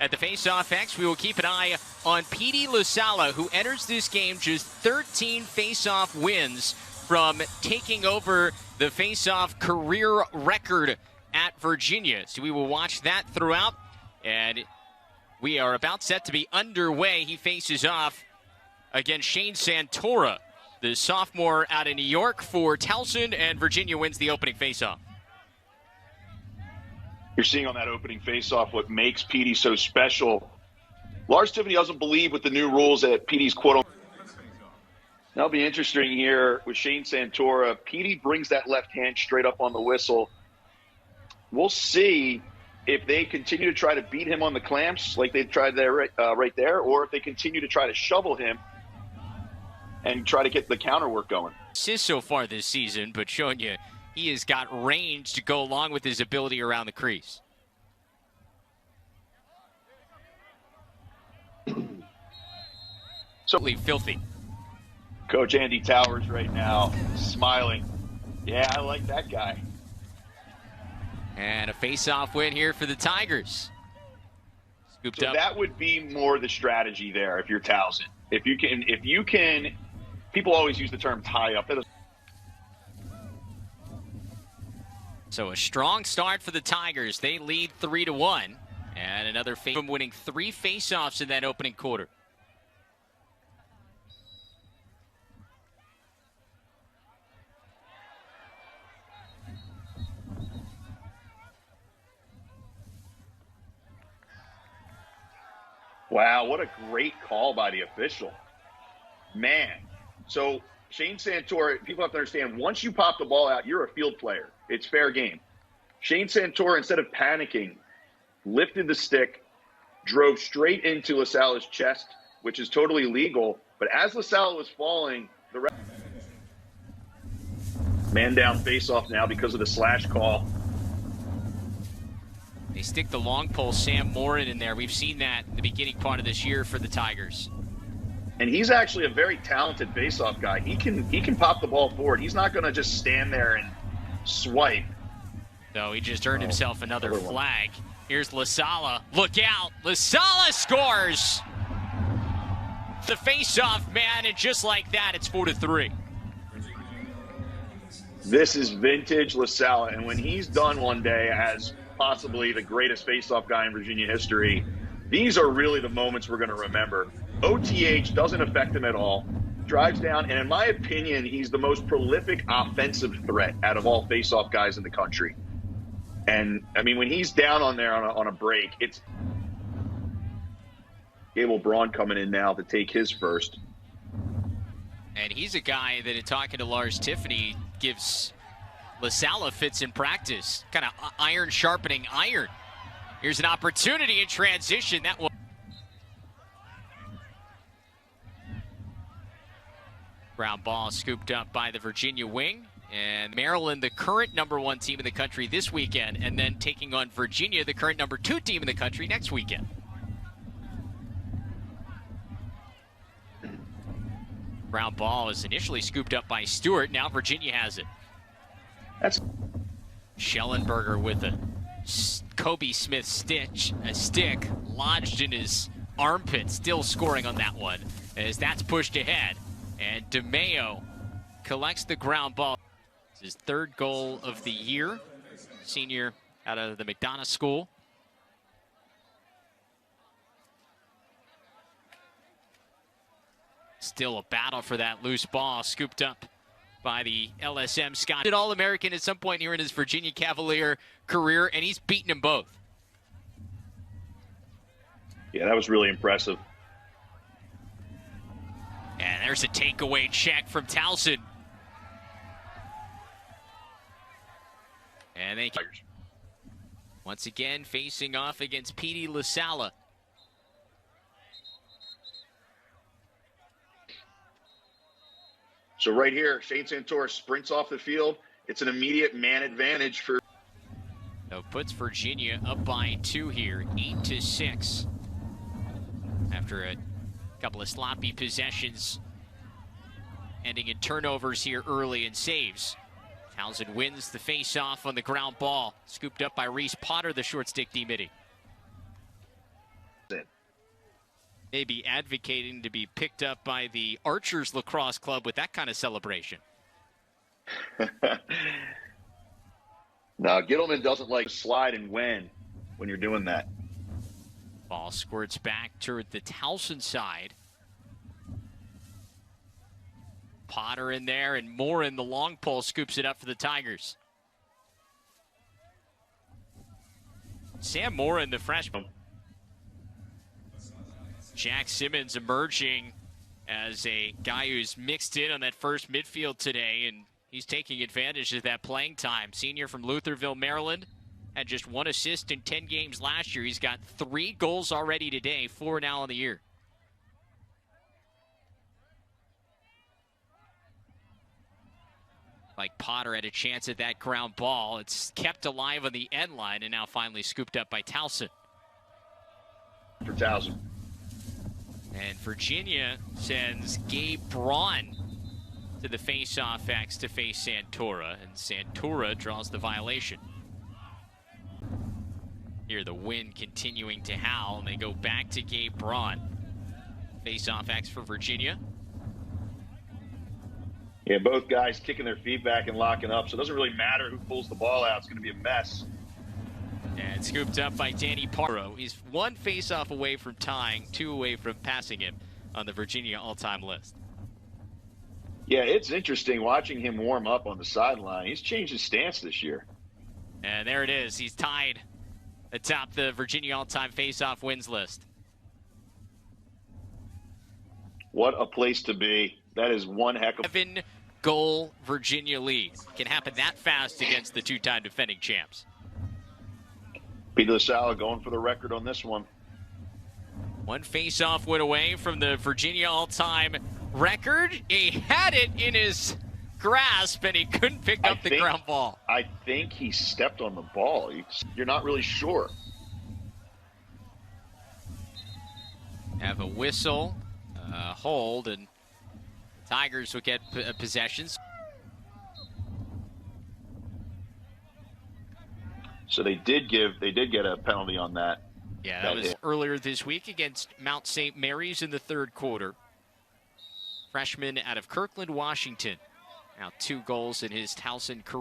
At the Faceoff X, we will keep an eye on Petey Lasalla, who enters this game just 13 Faceoff wins from taking over the Faceoff career record at Virginia. So we will watch that throughout, and we are about set to be underway. He faces off against Shane Santora, the sophomore out of New York for Towson, and Virginia wins the opening faceoff. You're seeing on that opening faceoff what makes Petey so special. Lars Tiffany doesn't believe with the new rules that Petey's quote. That'll be interesting here with Shane Santora. Petey brings that left hand straight up on the whistle. We'll see if they continue to try to beat him on the clamps like they tried there right there, or if they continue to try to shovel him and try to get the counter work going. Assists so far this season, but showing you he has got range to go along with his ability around the crease. So filthy. Coach Andy Towers right now smiling. Yeah, I like that guy. And a face-off win here for the Tigers. Scooped so up. That would be more the strategy there if you're Towson. If you can, people always use the term tie up. So a strong start for the Tigers. They lead 3-1. And another from winning 3 face-offs in that opening quarter. Wow, what a great call by the official. Man. So Shane Santora, people have to understand, once you pop the ball out, you're a field player. It's fair game. Shane Santora, instead of panicking, lifted the stick, drove straight into Lasalla's chest, which is totally legal. But as Lasalla was falling, the ref man down face-off now because of the slash call. They stick the long pole Sam Morin in there. We've seen that in the beginning part of this year for the Tigers. And he's actually a very talented face-off guy. He can pop the ball forward. He's not going to just stand there and swipe. No, he just earned himself another flag. Here's Lasalla. Look out. Lasalla scores! The face-off, man, and just like that, it's 4-3. This is vintage Lasalla, and when he's done one day as possibly the greatest face-off guy in Virginia history, these are really the moments we're going to remember. OTH doesn't affect him at all. Drives down, and in my opinion, he's the most prolific offensive threat out of all face-off guys in the country. And, I mean, when he's down on there on a break, it's Gable Braun coming in now to take his first. And he's a guy that, in talking to Lars Tiffany, gives Lasalla fits in practice. Kind of iron sharpening iron. Here's an opportunity in transition. That will. Ground ball scooped up by the Virginia wing. And Maryland, the current #1 team in the country this weekend, and then taking on Virginia, the current #2 team in the country next weekend. Ground ball is initially scooped up by Stewart. Now Virginia has it. That's Schellenberger with a Kobe Smith stick lodged in his armpit, still scoring on that one as that's pushed ahead. And DeMeo collects the ground ball. It's his 3rd goal of the year. Senior out of the McDonough School. Still a battle for that loose ball, scooped up by the LSM Scott. An All-American at some point here in his Virginia Cavalier career, and he's beaten them both. Yeah, that was really impressive. And there's a takeaway check from Towson. And they once again facing off against Petey Lasalla. So right here, Shane Santora sprints off the field. It's an immediate man advantage for. So puts Virginia up by 2 here, 8-6. After a couple of sloppy possessions, ending in turnovers here early and saves. Towson wins the face-off on the ground ball. Scooped up by Reese Potter, the short stick D-Midi. maybe advocating to be picked up by the Archers Lacrosse Club with that kind of celebration. No, Gittleman doesn't like to slide and win when you're doing that. Ball squirts back toward the Towson side. Potter in there, and Moore in the long pole scoops it up for the Tigers. Sam Moore, the freshman. Jack Simmons emerging as a guy who's mixed in on that first midfield today, and he's taking advantage of that playing time. Senior from Lutherville, Maryland, had just 1 assist in 10 games last year. He's got 3 goals already today, 4 now on the year. Like Potter had a chance at that ground ball. It's kept alive on the end line and now finally scooped up by Towson. For Towson. And Virginia sends Gabe Braun to the face-off X to face Santora, and Santora draws the violation. Here the wind continuing to howl, and they go back to Gabe Braun. Face-off X for Virginia. Yeah, both guys kicking their feet back and locking up, so it doesn't really matter who pulls the ball out. It's going to be a mess. And scooped up by Danny Paro. He's 1 face-off away from tying, 2 away from passing him on the Virginia all-time list. Yeah, it's interesting watching him warm up on the sideline. He's changed his stance this year. And there it is. He's tied atop the Virginia all-time face-off wins list. What a place to be. That is one heck of... 7-goal Virginia lead. Can happen that fast against the 2-time defending champs. Petey Lasalla going for the record on this one. 1 face-off win away from the Virginia all-time record. He had it in his grasp, and he couldn't pick up the ground ball. I think he stepped on the ball. You're not really sure. Have a whistle, hold, and the Tigers will get possessions. So they did get a penalty on that. Yeah, that was earlier this week against Mount St. Mary's in the 3rd quarter. Freshman out of Kirkland, Washington. Now 2 goals in his Towson career.